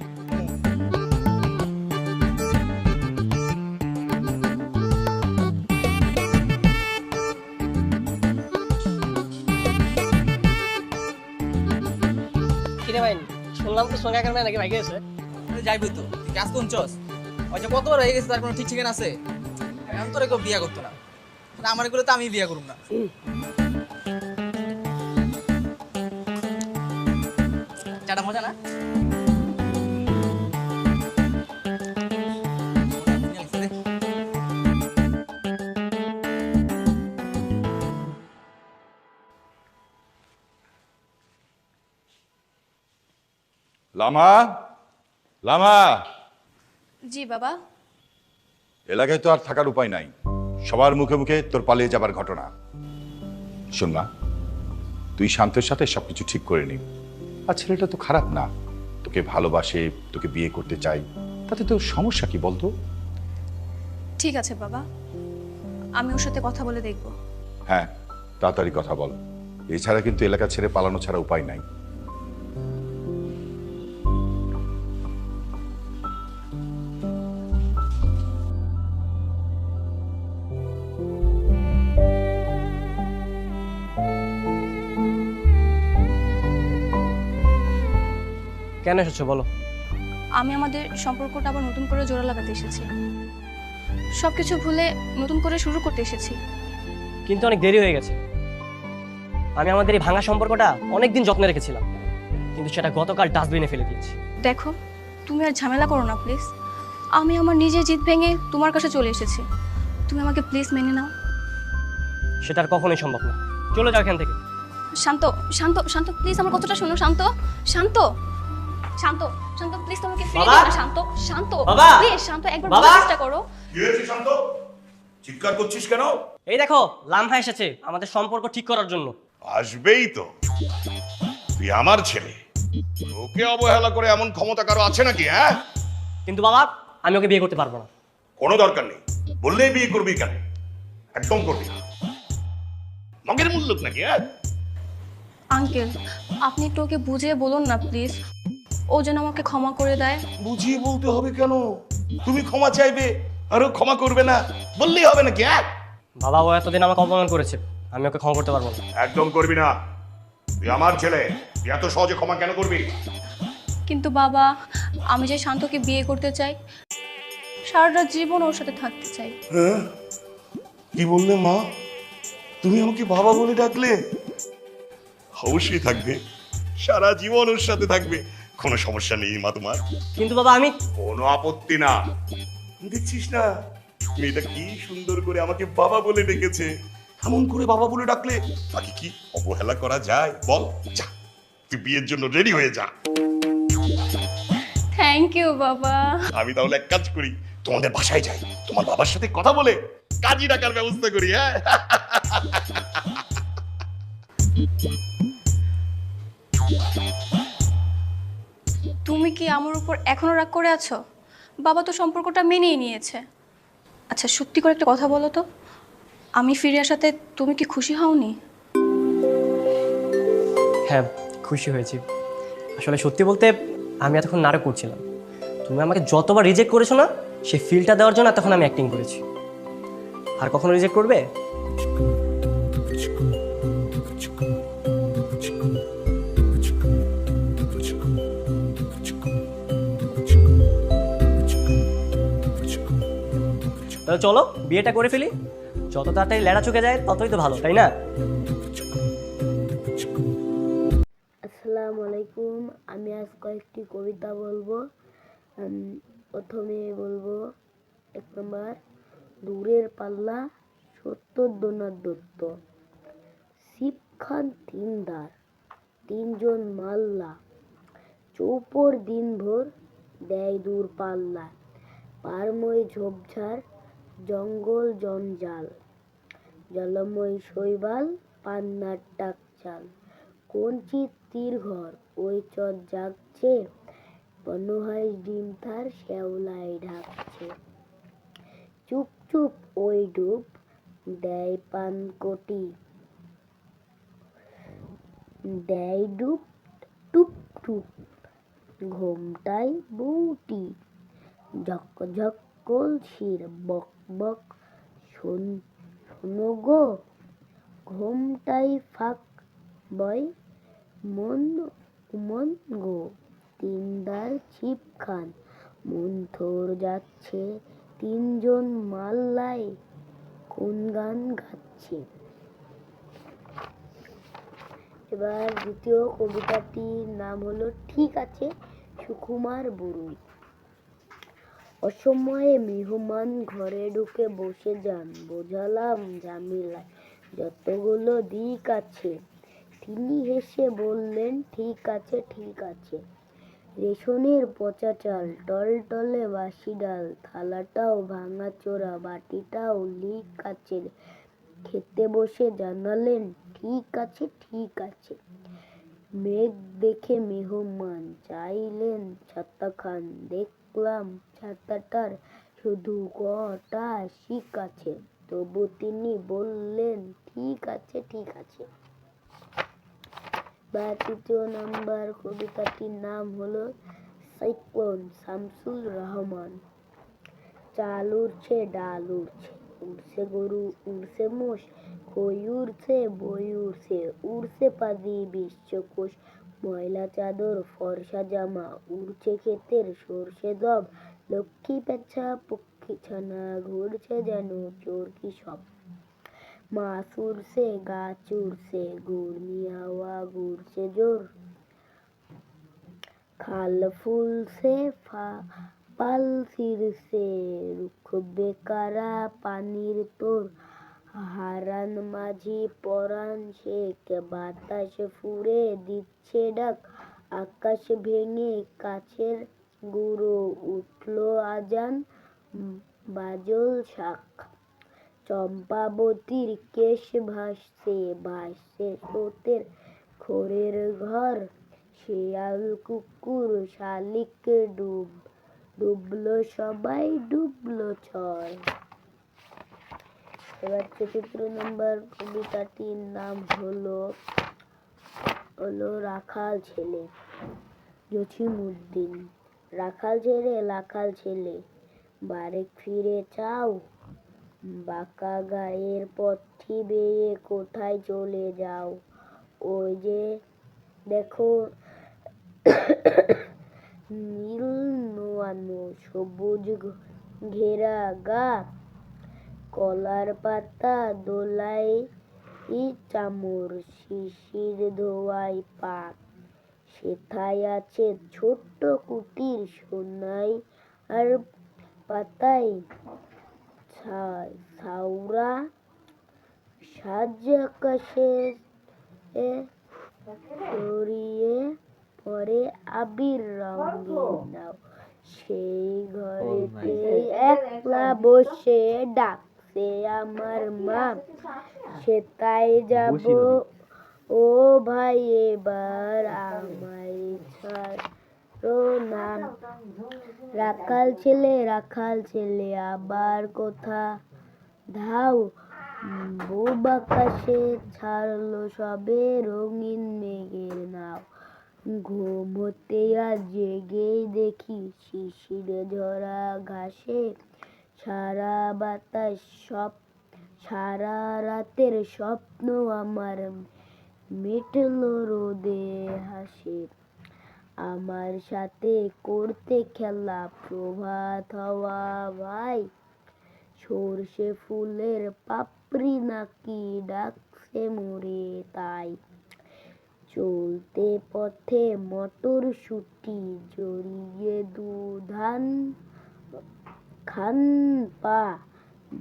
কিরে ভাই, শুনলাম তো সোনিয়া কারণে নাকি ভাইগে গেছে। যাইবই তো, কাজ কোন চস ওই যে কতবার হয়ে গেছে, তার কোনো ঠিক ঠিকানা আছে? আমি তোরে কেউ বিয়া করতো না, আমার এগুলো তো আমি বিয়া করুম না। চাটা মজা না? লামা, লামা, জি বাবা। এলাকায় তো আর থাকার উপায় নাই, সবার মুখে মুখে তোর পালিয়ে যাবার ঘটনা। শোন মা, তুই শান্তের সাথে সবকিছু ঠিক করে নি। আর ছেলেটা তো খারাপ না, তোকে ভালোবাসে, তোকে বিয়ে করতে চাই, তাতে তোর সমস্যা কি বলতো? ঠিক আছে বাবা, আমি ওর সাথে কথা বলে দেখব। হ্যাঁ, তাড়াতাড়ি কথা বল, এছাড়া কিন্তু এলাকা ছেড়ে পালানো ছাড়া উপায় নাই। কেন এসেছো বলো? আমি আমাদের সম্পর্কটা আবার নতুন করে জোড়া লাগাতে এসেছি, সবকিছু ভুলে নতুন করে শুরু করতে এসেছি। কিন্তু অনেক দেরি হয়ে গেছে। আমি আমাদের এই ভাঙা সম্পর্কটা অনেকদিন যত্নে রেখেছিলাম, কিন্তু সেটা গতকাল ডাস্টবিনে ফেলে দিয়েছি। দেখো, তুমি আর ঝামেলা করো না প্লিজ, আমি আমার নিজের জিদ ভেঙে তোমার কাছে চলে এসেছি, তুমি আমাকে প্লিজ মেনে নাও। সেটা আর কখনোই সম্ভব না, চলে যাও এখান থেকে। শান্ত, শান্ত, শান্ত প্লিজ আমার কথাটা শোনো। শান্ত, শান্ত, শান্ত, শান্ত প্লিজ তোমাকে ফিরে দিও না। শান্ত, শান্ত প্লিজ, শান্ত একবার বোঝার চেষ্টা করো। কি হয়েছে শান্ত? চিৎকার করছিস কেন? এই দেখো, লামহা এসেছে আমাদের সম্পর্ক ঠিক করার জন্য। আসবেই তো, তুই আমার ছেলে, ওকে অবহেলা করে এমন ক্ষমতা কারো আছে নাকি? হ্যাঁ, কিন্তু বাবা আমি ওকে বিয়ে করতে পারবো না। কোনো দরকার নেই, বললেই বিয়ে করবি কেন? একদম করবি না, মগের মূল্য নাকি? হ্যাঁ আঙ্কেল, আপনি একটু ওকে বুঝিয়ে বলুন না প্লিজ, ও যেন আমাকে ক্ষমা করে দেয়। বুঝিয়ে বলতে হবে কেন? তুমি ক্ষমা চাইবে আর ও ক্ষমা করবে না, বললেই হবে নাকি? হ্যাঁ বাবা, ও এতদিন আমাকে অপমান করেছে, আমি ওকে ক্ষমা করতে পারবো না। একদম করবি না, তুই আমার ছেলে, তুই এত সহজে ক্ষমা কেন করবি? কিন্তু বাবা, আমি যে শান্তকে বিয়ে করতে চাই সারাটা জীবন ওর সাথে থাকতে চাই। হ্যাঁ, কি বললে মা? তুমি আমাকে বাবা বলে ডাকলে? অবশ্যই থাকবে, সারা জীবন ওর সাথে থাকবে, কোনো সমস্যা নেই মা তোমার। কিন্তু বাবা আমি কোনো আপত্তি না। দেখছিস না মেয়েটা কি সুন্দর করে আমাকে বাবা বলে ডেকেছে। এমন করে বাবা বলে ডাকলে বাকি কি অবহেলা করা যায় বল? যা, তুই বিয়ের জন্য রেডি হয়ে যা। থ্যাংক ইউ বাবা। আমি তাহলে এক কাজ করি, তোমাদের বাসায় যাই, তোমার বাবার সাথে কথা বলে কাজী ডাকার ব্যবস্থা করি। হ্যাঁ, তুমি কি আমার উপর এখনো রাগ করে আছো? বাবা তো সম্পর্কটা মেনেই নিয়েছে। আচ্ছা সত্যি করে একটা কথা বলো তো, আমি ফিরে আসাতে তুমি কি খুশি হওনি? হ্যাঁ খুশি হয়েছি। আসলে সত্যি বলতে আমি এতক্ষণ নাটক করছিলাম। তুমি আমাকে যতবার রিজেক্ট করেছো না, সেই ফিলটা দেওয়ার জন্য তখন আমি অ্যাক্টিং করেছি। আর কখনো রিজেক্ট করবে? তাহলে চলো বিয়েটা করে ফেলি। যত তাড়াতাড়ি লেড়া চুকে যায় ততই তো ভালো, তাই না? আসসালামু আলাইকুম। আমি আজ কয়েকটি কবিতা বলবো। প্রথমে বলবো 1 নম্বর, দূরের পাল্লা 70 দোনার দত্ত, শিব খান 3 ধার, 3 জন মাল্লা, চৌপর দিনভর দেয় দূর পাল্লা, পারময় ঝোপঝাড় জঙ্গল জঞ্জাল, জলময় শৈবাল পান্নার ডাক চাল, কঞ্চিত তীর ঘর ওই চর জাগছে, বনহাঁস ডিম তার শ্যাওলায় ঢাকছে, চুপ চুপ ওই ডুব দেয় পানকটি, দেয় ডুব টুপ টুপ ঘোমটায় বউটি, ঝক ঝক কলসির বক বক শোনো গো, ঘোমটাই ফাঁক বয় মন মন গো, 3 দার ছিপ খান মন্থর যাচ্ছে, 3 জন মাল্লায় কোন গান গাচ্ছে। এবার দ্বিতীয় কবিতাটির নাম হলো ঠিক আছে সুকুমার বড়ুই। অসময়ে মেহমান ঘরে ঢুকে বসে যান, বোঝালাম ঝামেলায় যতগুলো দিক আছে, তিনি হেসে বললেন ঠিক আছে ঠিক আছে, রেশনের পচা চাল টলটলে বাসি ডাল, থালাটাও ভাঙা চোরা বাটিটাও লিক আছে, খেতে বসে জানালেন ঠিক আছে ঠিক আছে, মেঘ দেখে মেহমান চাইলেন ছাতা খান, দেখলাম ছাতাটার শুধু কটা শিক আছে, তবু তিনি বললেন ঠিক আছে ঠিক আছে। বা 3 নম্বর কবিতাটির নাম হলো সাইক্লোন, শামসুল রহমান। চাল উড়ছে ডাল উড়ছে, উড়ছে গরু উড়ছে মোষ, কই উড়ছে বই উড়ছে, উড়ছে পাজি বিশ্বকোষ, ময়লা চাদর ফর্সা জামা, উড়ছে ক্ষেতের সর্ষে দব, লক্ষ্মী পেঁচা পক্ষী ছানা ঘুরছে যেন চোরকি সব, মাছ উড়ছে গাছ উড়ছে ঘূর্ণি হাওয়া ঘুরছে জোর, খাল ফুলছে পাল ছিঁড়ছে রুক্ষ বেকারা পানির তোর, হারান মাঝি পরাণ শেখ বাতাস ফুঁড়ে দিচ্ছে ডাক, আকাশ ভেঙে কাছের গুঁড়ো উঠল আজান বাজল শাক, চম্পাবতীর কেশ ভাসছে ভাসছে স্রোতের খোরের ঘর, শেয়াল কুকুর শালিক ডুবলো সবাই ডুবলো ছয়। এবার 4 নম্বর কবিতাটির নাম হলো রাখাল ছেলে, জসিমউদ্দিন। রাখাল ছেলে লাখাল ছেলে বারেক ফিরে চাও, বাঁকা গায়ের পথটি বেয়ে কোথায় চলে যাও, ওই যে দেখো নীল নোয়ানো সবুজ ঘেরা গা, কলার পাতা দোলাই চামর, শিশির ধোয়াই পা, সেথায় আছে ছোট্ট কুটির সোনাই আর পাতায় ছাউরা, সাজ আকাশে ছড়িয়ে পরে আবির রঙের নাও, সেই ঘরেতে একলা বসে ডাকছে আমার মা, সেটাই যাব ও ভাই এবার আমায় ছাড়ো না। রাখাল ছেলে আবার কোথা ধাও, বুব আকাশে ছাড়লো সবে রঙিন মেঘের নাও, ঘুম হতে আজ জেগেই দেখি শিশিরে ঝরা ঘাসে, সারা বাতাস সারা রাতের স্বপ্ন আমার মিটলো রোদে হাসে, আমার সাথে করতে খেলা প্রভাত হওয়া ভাই, সর্ষে ফুলের পাপড়ি নাকি ডাকছে মোরে তাই, চলতে পথে মটরশুঁটি জড়িয়ে দুধান খান পা,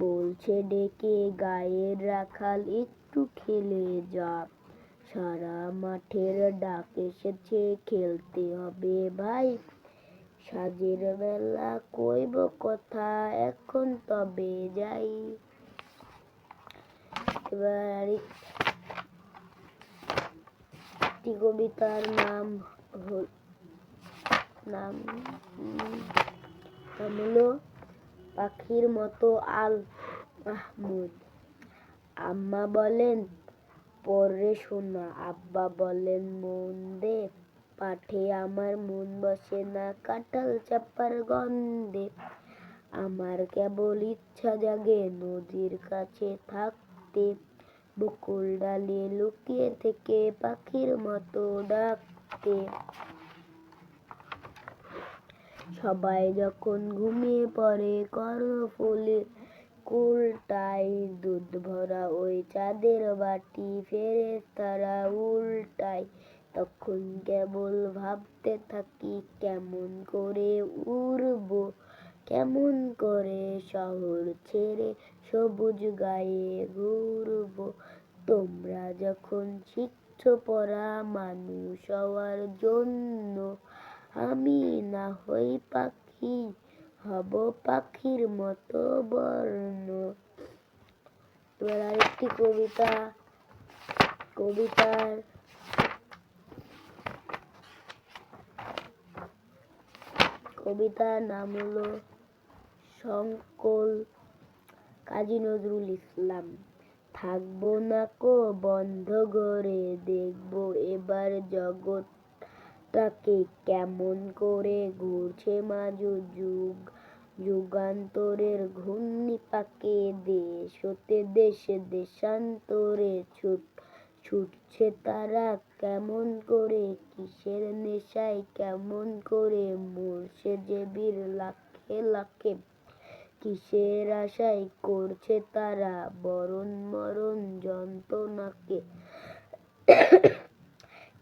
বলছে ডেকে গায়ের রাখাল একটু খেলে যা, সারা মাঠের ডাক এসেছে খেলতে হবে ভাই, সাজের বেলা কইব কথা এখন তবে যাই। এবার একটি কবিতার নাম হলো পাখির মতো আল মাহমুদ। আম্মা বলেন পরে শোনা, আব্বা বলেন মন দে, পাঠে আমার মন বসে না কাঁঠাল চাপার গন্ধে, আমার কেবল ইচ্ছা জাগে নদীর কাছে থাকতে, বকুল ডালে লুকিয়ে থেকে পাখির মতো ডাকতে, সবাই যখন ঘুমিয়ে পড়ে কর্ণফুলের কুলটায়, দুধ ভরা ওই চাঁদের বাটি ফেরেশতারা উল্টায়, তখন কেবল ভাবতে থাকি কেমন করে উড়বো, কেমন করে শহর ছেড়ে সবুজ গায়ে ঘুরবো, তোমরা যখন শিখছো পড়া মানুষ হওয়ার জন্য, আমি না হই পাখি হব পাখির মতো বর্ণ। এবার আরেকটি কবিতার নাম হলো সংকল, কাজী নজরুল ইসলাম। থাকবো না কো বন্ধ ঘরে, দেখবো এবার জগৎটাকে কেমন করে ঘুরছে মাজু যুগ, যুগান্তরের ঘূর্ণি পাকে দেশ হতে দেশে দেশান্তরে ছুটছে তারা কেমন করে, কিসের নেশায় কেমন করে মরছে যে বীর লাখে লাখে, কিসের আশায় করছে তারা বরণ মরণ যন্ত্রণাকে,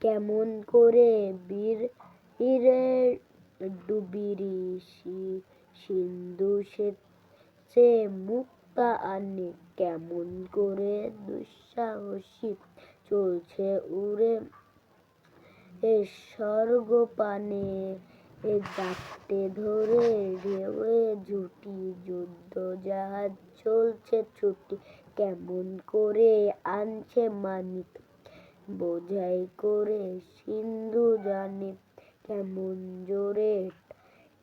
কেমন করে বীরে ডুবিরি সিন্ধু সে মুক্তা আনে, কেমন করে দুঃসাহসী চলছে উড়ে স্বর্গ পানে, যাত্রে ধরে ঢেউয়ে ঝুঁটি যুদ্ধ জাহাজ চলছে ছুটি, কেমন করে আনছে মানিক বোঝাই করে সিন্ধু জানে, কেমন জোরে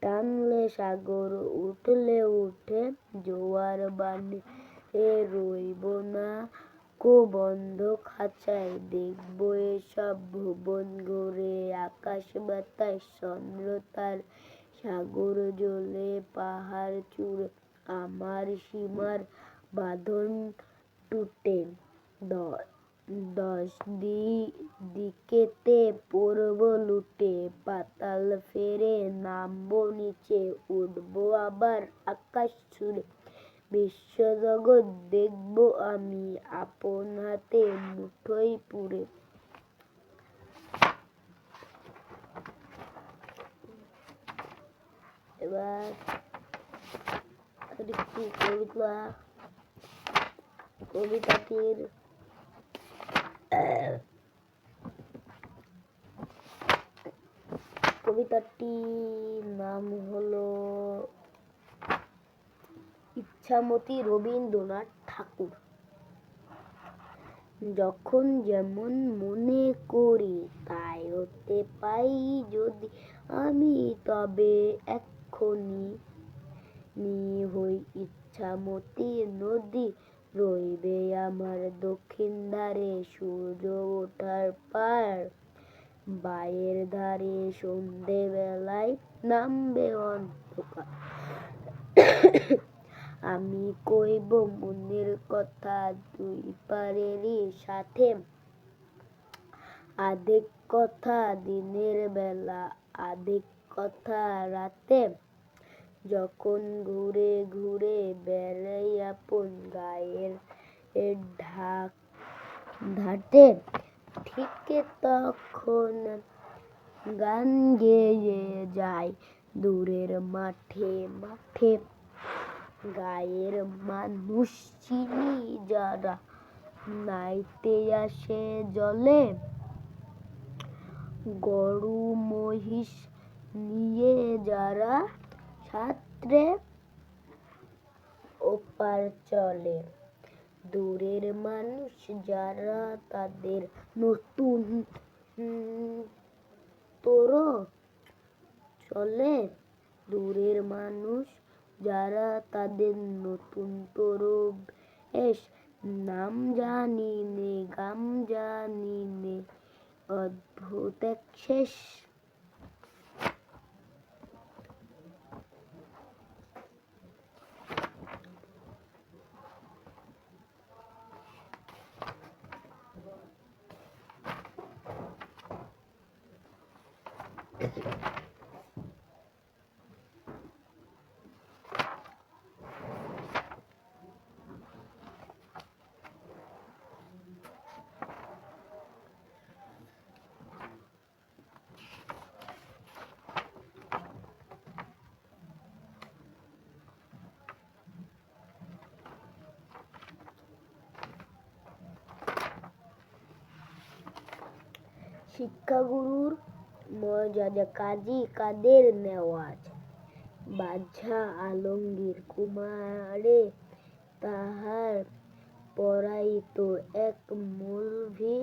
টানলে সাগর উঠলে উঠে জোয়ার বানে, রইব না কো বন্ধ খাঁচায়, দেখবো এসব ভুবন ঘুরে আকাশ বাতাস চন্দ্র তার, সাগর জলে পাহাড় চূড়ে আমার সীমার বাঁধন টুটে দিকেতে পড়ব লুটে, পাতাল ফেরে নামবো নিচে, উঠবো আবার আকাশ ছুঁড়ে, বিশ্বজগৎ দেখবো আমি আপন হাতে মুঠোয় পুরে। এবার একটু কবিতাটির কবিতাটির নাম হলো ইচ্ছামতি, রবীন্দ্রনাথ ঠাকুর। যখন যেমন মনে করি তাই হতে পাই যদি আমি, তবে এক্ষুনি হই ইচ্ছামতি নদী, রইবে আমার দক্ষিণ ধারে সূর্য ওঠার পার, বায়ের ধারে সন্ধে বেলায় নামবে অন্ধকার। আমি কইব মনের কথা দুই পারেরই সাথে, আধেক কথা দিনের বেলা আধেক কথা রাতে, যখন ঘুরে ঘুরে বেড়াই আপন গায়ের ঢাটে, ঠিক তখন গান গেয়ে যায় দূরের মাঠে মাঠে। গায়ের মানুষ চিনি যারা নাইতে আসে জলে, গরু মহিষ নিয়ে যারা সাঁতরে ওপার চলে, দূরের মানুষ যারা তাদের নতুন তোরো চলে, দূরের মানুষ যারা তাদের নতুন তোরো বেশ, নাম জানি নে গাম জানি নে অদ্ভুত এক শেষ। শিক্ষাগুরুর মর্যাদা কাজী কাদের নেওয়াজ, বাদশাহ আলমগীর কুমারে তাহার পরাইত এক মৌলভী,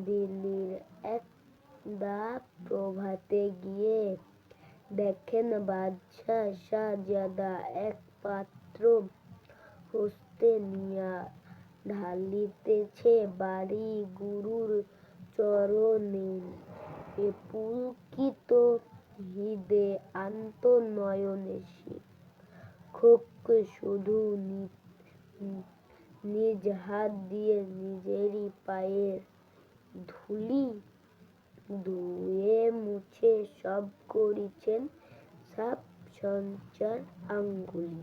দিল্লির এক দা প্রভাতে গিয়ে দেখেন বাদশাহ শাহজাদা এক পাত্র হস্তে নিয়া ঢালিতেছে বাড়ি গুরুর চরণে, এ পুলকিত হৃদে আন্ত নয়নে শিক্ষক শুধু নিজ হাত দিয়ে নিজেরই পায়ের ধুলি ধুয়ে মুছে সব করিছেন সাপ সঞ্চার আঙ্গুলি।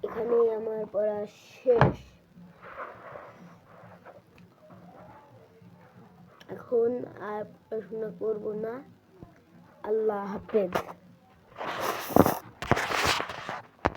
এখানেই আমার পড়া শেষ। এখন আর পড়াশোনা করব না। আল্লাহ হাফেজ।